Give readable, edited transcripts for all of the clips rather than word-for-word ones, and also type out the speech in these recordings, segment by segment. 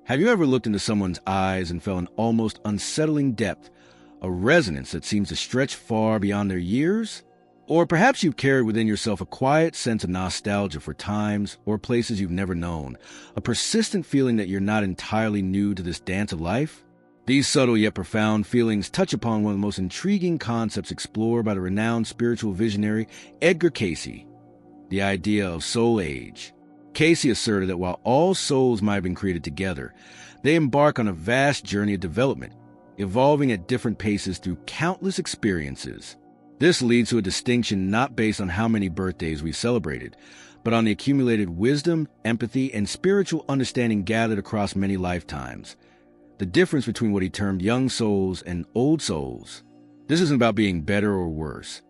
Have you ever looked into someone's eyes and felt an almost unsettling depth, a resonance that seems to stretch far beyond their years? Or perhaps you've carried within yourself a quiet sense of nostalgia for times or places you've never known, a persistent feeling that you're not entirely new to this dance of life? These subtle yet profound feelings touch upon one of the most intriguing concepts explored by the renowned spiritual visionary Edgar Cayce, the idea of soul age. Cayce asserted that while all souls might have been created together, they embark on a vast journey of development, evolving at different paces through countless experiences. This leads to a distinction not based on how many birthdays we've celebrated, but on the accumulated wisdom, empathy, and spiritual understanding gathered across many lifetimes. The difference between what he termed young souls and old souls. This isn't about being better or worse.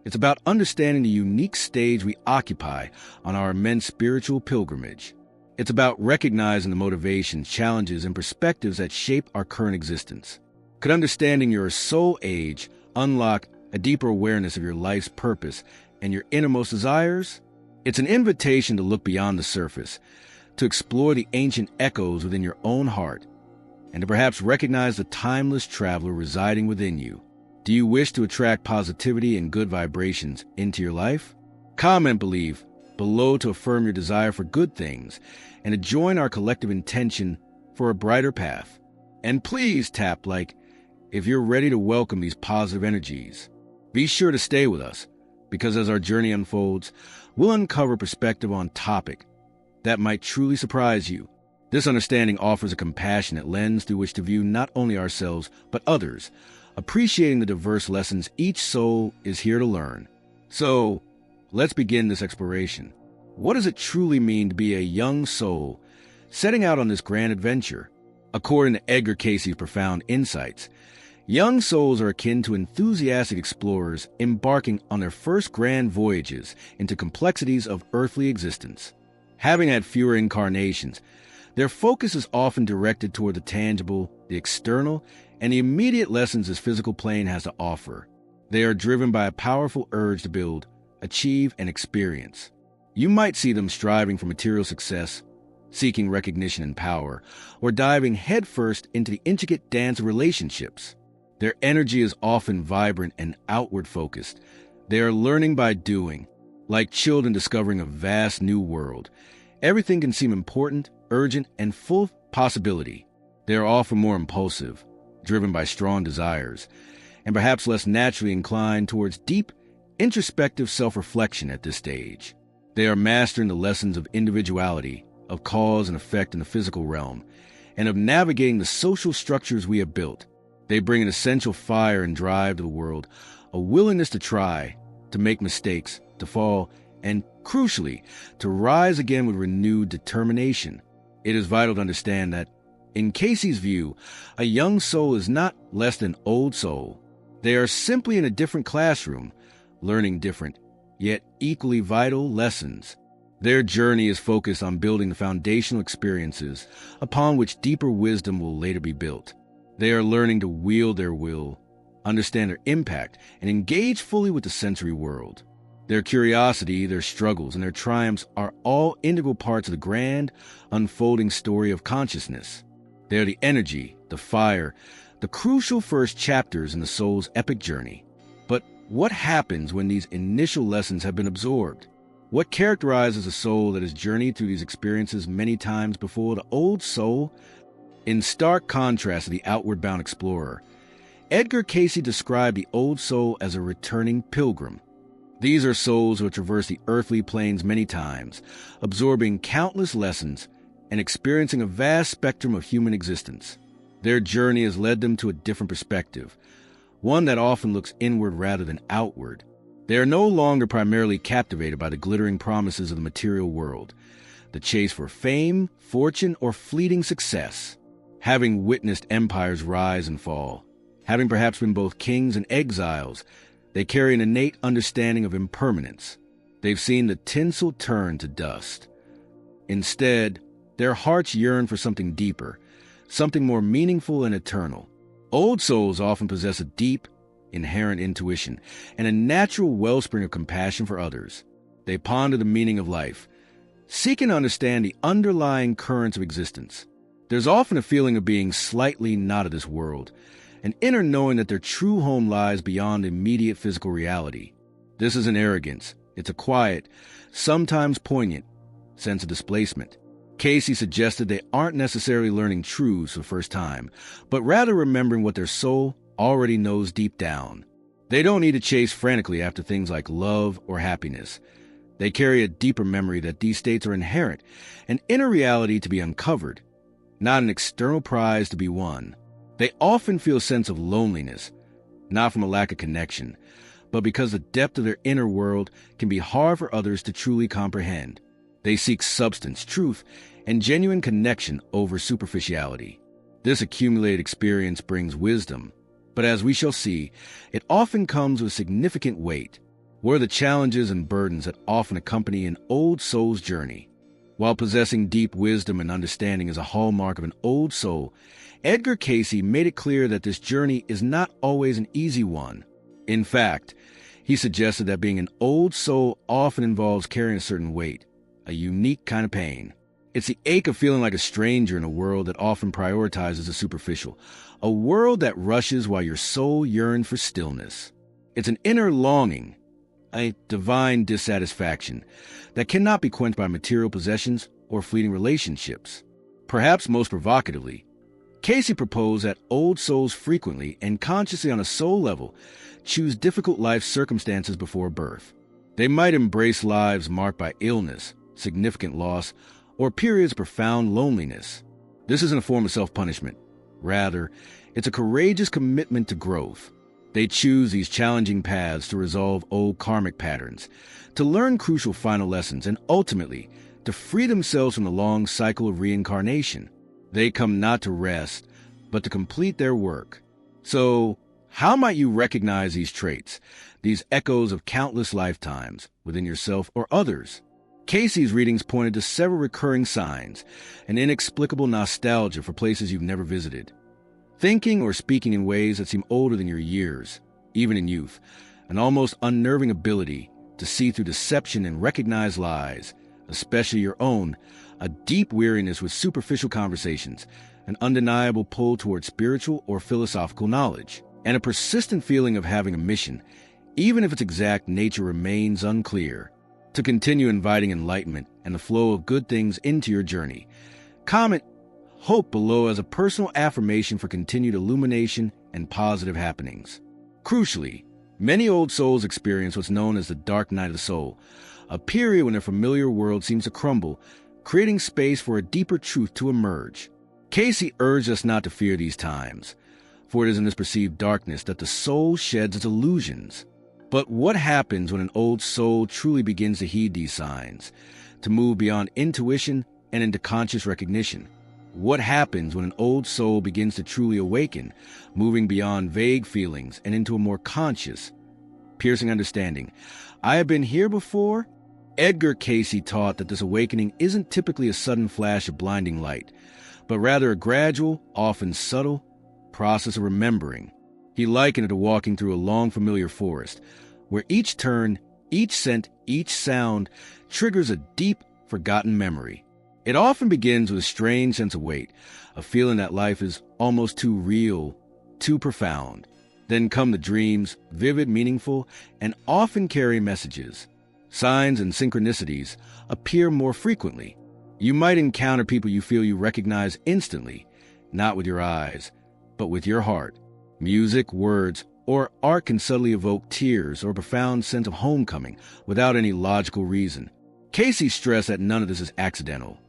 It's about understanding the unique stage we occupy on our immense spiritual pilgrimage. It's about recognizing the motivations, challenges, and perspectives that shape our current existence. Could understanding your soul age unlock a deeper awareness of your life's purpose and your innermost desires? It's an invitation to look beyond the surface, to explore the ancient echoes within your own heart, and to perhaps recognize the timeless traveler residing within you. Do you wish to attract positivity and good vibrations into your life? Comment "Believe" below to affirm your desire for good things and to join our collective intention for a brighter path. And please tap like if you're ready to welcome these positive energies. Be sure to stay with us, because as our journey unfolds, we'll uncover perspective on topic that might truly surprise you. This understanding offers a compassionate lens through which to view not only ourselves, but others, appreciating the diverse lessons each soul is here to learn. So, let's begin this exploration. What does it truly mean to be a young soul setting out on this grand adventure? According to Edgar Cayce's profound insights, young souls are akin to enthusiastic explorers embarking on their first grand voyages into complexities of earthly existence. Having had fewer incarnations, their focus is often directed toward the tangible, the external, and the immediate lessons this physical plane has to offer. They are driven by a powerful urge to build, achieve, and experience. You might see them striving for material success, seeking recognition and power, or diving headfirst into the intricate dance of relationships. Their energy is often vibrant and outward-focused. They are learning by doing, like children discovering a vast new world. Everything can seem important, urgent, and full of possibility. They are often more impulsive, driven by strong desires, and perhaps less naturally inclined towards deep, introspective self-reflection at this stage. They are mastering the lessons of individuality, of cause and effect in the physical realm, and of navigating the social structures we have built. They bring an essential fire and drive to the world, a willingness to try, to make mistakes, to fall, and, crucially, to rise again with renewed determination. It is vital to understand that, in Cayce's view, a young soul is not less than old soul. They are simply in a different classroom, learning different, yet equally vital lessons. Their journey is focused on building the foundational experiences upon which deeper wisdom will later be built. They are learning to wield their will, understand their impact, and engage fully with the sensory world. Their curiosity, their struggles, and their triumphs are all integral parts of the grand, unfolding story of consciousness. They are the energy, the fire, the crucial first chapters in the soul's epic journey. But what happens when these initial lessons have been absorbed? What characterizes a soul that has journeyed through these experiences many times before? The old soul, in stark contrast to the outward-bound explorer, Edgar Cayce described the old soul as a returning pilgrim. These are souls who have traversed the earthly planes many times, absorbing countless lessons and experiencing a vast spectrum of human existence. Their journey has led them to a different perspective, one that often looks inward rather than outward. They are no longer primarily captivated by the glittering promises of the material world, the chase for fame, fortune, or fleeting success. Having witnessed empires rise and fall, having perhaps been both kings and exiles, they carry an innate understanding of impermanence. They've seen the tinsel turn to dust. Instead, their hearts yearn for something deeper, something more meaningful and eternal. Old souls often possess a deep, inherent intuition and a natural wellspring of compassion for others. They ponder the meaning of life, seeking to understand the underlying currents of existence. There's often a feeling of being slightly not of this world, an inner knowing that their true home lies beyond immediate physical reality. This isn't arrogance. It's a quiet, sometimes poignant, sense of displacement. Cayce suggested they aren't necessarily learning truths for the first time, but rather remembering what their soul already knows deep down. They don't need to chase frantically after things like love or happiness. They carry a deeper memory that these states are inherent, an inner reality to be uncovered, not an external prize to be won. They often feel a sense of loneliness, not from a lack of connection, but because the depth of their inner world can be hard for others to truly comprehend. They seek substance, truth, and genuine connection over superficiality. This accumulated experience brings wisdom, but as we shall see, it often comes with significant weight. What are the challenges and burdens that often accompany an old soul's journey? While possessing deep wisdom and understanding is a hallmark of an old soul, Edgar Cayce made it clear that this journey is not always an easy one. In fact, he suggested that being an old soul often involves carrying a certain weight, a unique kind of pain. It's the ache of feeling like a stranger in a world that often prioritizes the superficial, a world that rushes while your soul yearns for stillness. It's an inner longing, a divine dissatisfaction that cannot be quenched by material possessions or fleeting relationships. Perhaps most provocatively, Cayce proposed that old souls frequently and consciously on a soul level choose difficult life circumstances before birth. They might embrace lives marked by illness, significant loss, or periods of profound loneliness. This isn't a form of self-punishment. Rather, it's a courageous commitment to growth. They choose these challenging paths to resolve old karmic patterns, to learn crucial final lessons, and ultimately, to free themselves from the long cycle of reincarnation. They come not to rest, but to complete their work. So, how might you recognize these traits, these echoes of countless lifetimes, within yourself or others? Cayce's readings pointed to several recurring signs, an inexplicable nostalgia for places you've never visited, thinking or speaking in ways that seem older than your years, even in youth, an almost unnerving ability to see through deception and recognize lies, especially your own, a deep weariness with superficial conversations, an undeniable pull toward spiritual or philosophical knowledge, and a persistent feeling of having a mission, even if its exact nature remains unclear. To continue inviting enlightenment and the flow of good things into your journey, comment hope below as a personal affirmation for continued illumination and positive happenings. Crucially, many old souls experience what's known as the dark night of the soul, a period when their familiar world seems to crumble, creating space for a deeper truth to emerge. Cayce urged us not to fear these times, for it is in this perceived darkness that the soul sheds its illusions. But what happens when an old soul truly begins to heed these signs, to move beyond intuition and into conscious recognition? What happens when an old soul begins to truly awaken, moving beyond vague feelings and into a more conscious, piercing understanding? I have been here before. Edgar Cayce taught that this awakening isn't typically a sudden flash of blinding light, but rather a gradual, often subtle, process of remembering. He likened it to walking through a long familiar forest, where each turn, each scent, each sound triggers a deep, forgotten memory. It often begins with a strange sense of weight, a feeling that life is almost too real, too profound. Then come the dreams, vivid, meaningful, and often carry messages. Signs and synchronicities appear more frequently. You might encounter people you feel you recognize instantly, not with your eyes, but with your heart. Music, words, or art can subtly evoke tears or a profound sense of homecoming without any logical reason. Cayce stressed that none of this is accidental.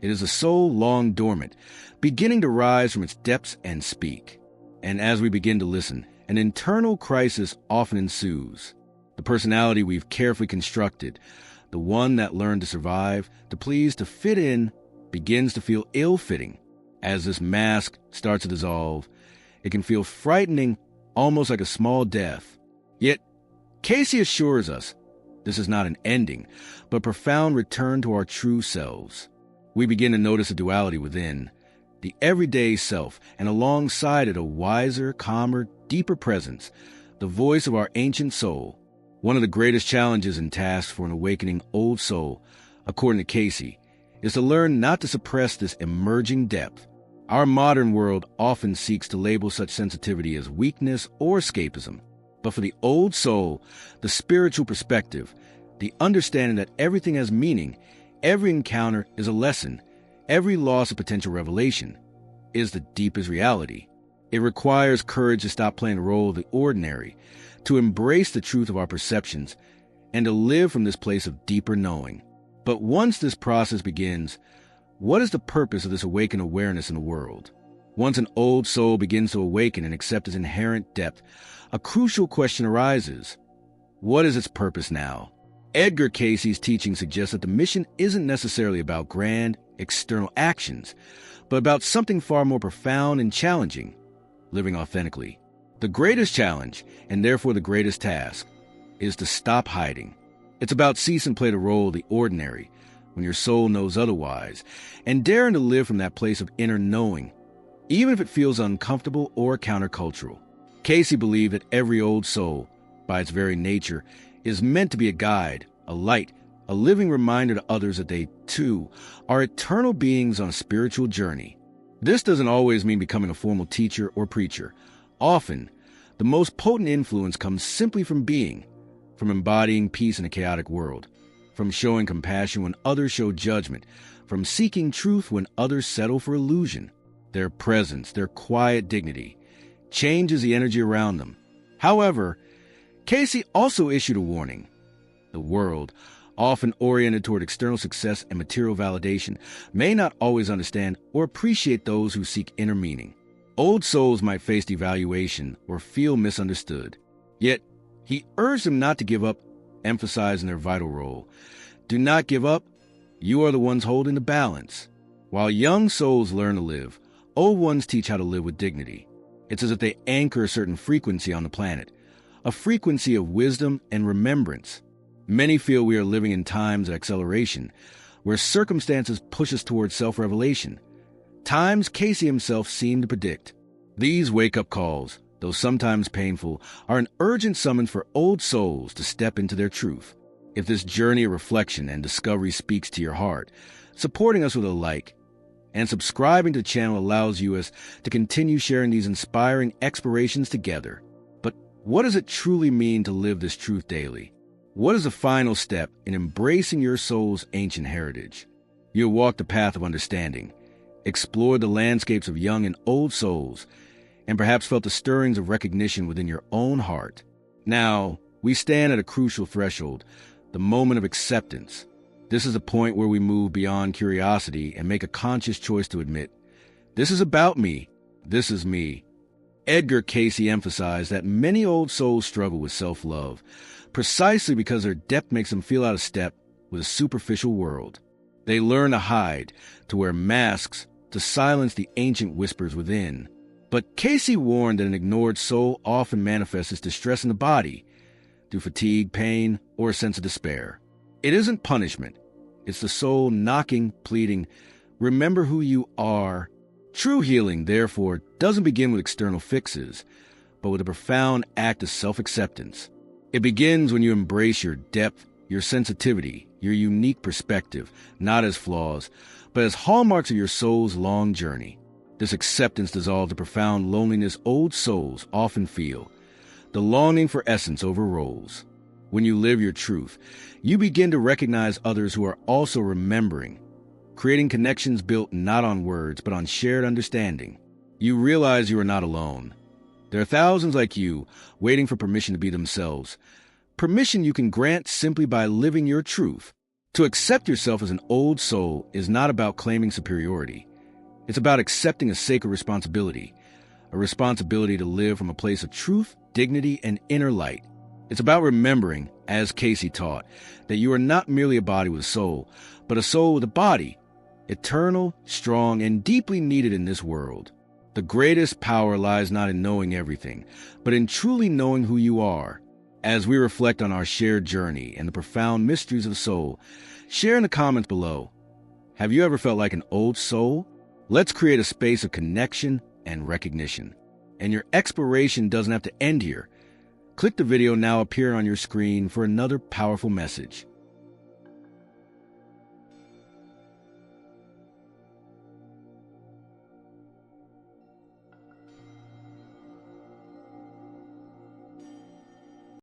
It is a soul long dormant, beginning to rise from its depths and speak. And as we begin to listen, an internal crisis often ensues. The personality we've carefully constructed, the one that learned to survive, to please, to fit in, begins to feel ill-fitting. As this mask starts to dissolve, it can feel frightening, almost like a small death. Yet, Cayce assures us this is not an ending, but a profound return to our true selves. We begin to notice a duality within, the everyday self, and alongside it a wiser, calmer, deeper presence, the voice of our ancient soul. One of the greatest challenges and tasks for an awakening old soul, according to Cayce, is to learn not to suppress this emerging depth, Our modern world often seeks to label such sensitivity as weakness or escapism. But for the old soul, the spiritual perspective, the understanding that everything has meaning, every encounter is a lesson, every loss a potential revelation, is the deepest reality. It requires courage to stop playing the role of the ordinary, to embrace the truth of our perceptions, and to live from this place of deeper knowing. But once this process begins, what is the purpose of this awakened awareness in the world? Once an old soul begins to awaken and accept its inherent depth, a crucial question arises. What is its purpose now? Edgar Cayce's teaching suggests that the mission isn't necessarily about grand, external actions, but about something far more profound and challenging: living authentically. The greatest challenge, and therefore the greatest task, is to stop hiding. It's about ceasing to play the role of the ordinary when your soul knows otherwise, and daring to live from that place of inner knowing, even if it feels uncomfortable or countercultural. Cayce believed that every old soul, by its very nature, is meant to be a guide, a light, a living reminder to others that they, too, are eternal beings on a spiritual journey. This doesn't always mean becoming a formal teacher or preacher. Often, the most potent influence comes simply from being, from embodying peace in a chaotic world, from showing compassion when others show judgment, from seeking truth when others settle for illusion. Their presence, their quiet dignity, changes the energy around them. However, Cayce also issued a warning. The world, often oriented toward external success and material validation, may not always understand or appreciate those who seek inner meaning. Old souls might face devaluation or feel misunderstood. Yet, he urged them not to give up, emphasizing their vital role. Do not give up. You are the ones holding the balance. While young souls learn to live, old ones teach how to live with dignity. It's as if they anchor a certain frequency on the planet, a frequency of wisdom and remembrance. Many feel we are living in times of acceleration, where circumstances push us towards self-revelation. Times Cayce himself seemed to predict. These wake-up calls, though sometimes painful, are an urgent summons for old souls to step into their truth. If this journey of reflection and discovery speaks to your heart, supporting us with a like and subscribing to the channel allows you to continue sharing these inspiring explorations together. But what does it truly mean to live this truth daily? What is the final step in embracing your soul's ancient heritage? You'll walk the path of understanding, explored the landscapes of young and old souls, and perhaps felt the stirrings of recognition within your own heart. Now, we stand at a crucial threshold, the moment of acceptance. This is a point where we move beyond curiosity and make a conscious choice to admit, this is about me, this is me. Edgar Cayce emphasized that many old souls struggle with self-love, precisely because their depth makes them feel out of step with a superficial world. They learn to hide, to wear masks, to silence the ancient whispers within. But Cayce warned that an ignored soul often manifests as distress in the body, through fatigue, pain, or a sense of despair. It isn't punishment. It's the soul knocking, pleading, remember who you are. True healing, therefore, doesn't begin with external fixes, but with a profound act of self-acceptance. It begins when you embrace your depth, your sensitivity, your unique perspective, not as flaws, but as hallmarks of your soul's long journey. This acceptance dissolves the profound loneliness old souls often feel. The longing for essence overrolls. When you live your truth, you begin to recognize others who are also remembering, creating connections built not on words, but on shared understanding. You realize you are not alone. There are thousands like you, waiting for permission to be themselves. Permission you can grant simply by living your truth. To accept yourself as an old soul is not about claiming superiority. It's about accepting a sacred responsibility, a responsibility to live from a place of truth, dignity, and inner light. It's about remembering, as Cayce taught, that you are not merely a body with a soul, but a soul with a body, eternal, strong, and deeply needed in this world. The greatest power lies not in knowing everything, but in truly knowing who you are. As we reflect on our shared journey and the profound mysteries of the soul, share in the comments below. Have you ever felt like an old soul? Let's create a space of connection and recognition. And your exploration doesn't have to end here. Click the video now appearing on your screen for another powerful message.